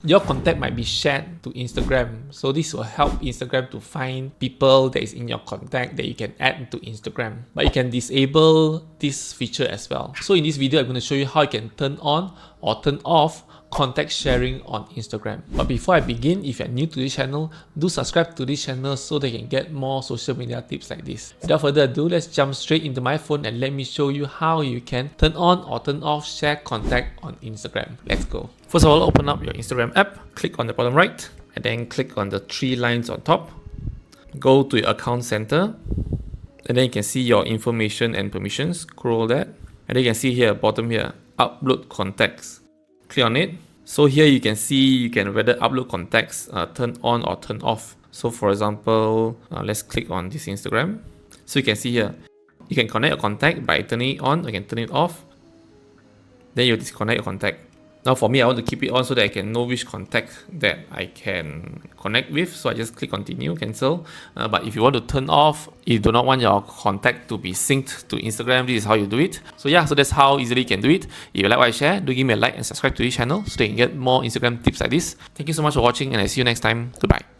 Your contact might be shared to Instagram, so this will help Instagram to find people that is in your contact that you can add to Instagram. But you can disable this feature as well. So in this video, I'm going to show you how you can turn on or turn off contact sharing on Instagram. But before I begin, if you're new to this channel, do subscribe to this channel so that you can get more social media tips like this. Without further ado, let's jump straight into my phone and let me show you how you can turn on or turn off share contact on Instagram. Let's go. First of all, open up your Instagram app, click on the bottom right, and then click on the three lines on top. Go to your account center, and then you can see your information and permissions. Scroll that, and then you can see here, bottom here, upload contacts. Click on it. So here you can see you can whether upload contacts turn on or turn off. So for example, let's click on this Instagram. So you can see here, you can connect your contact by turning it on, or you can turn it off. Then you disconnect your contact. Now for me, I want to keep it on so that I can know which contact that I can connect with. So I just click continue, cancel. But if you want to turn off, you do not want your contact to be synced to Instagram, this is how you do it. So yeah, so that's how easily you can do it. If you like what I share, do give me a like and subscribe to this channel so that you can get more Instagram tips like this. Thank you so much for watching, and I see you next time. Goodbye.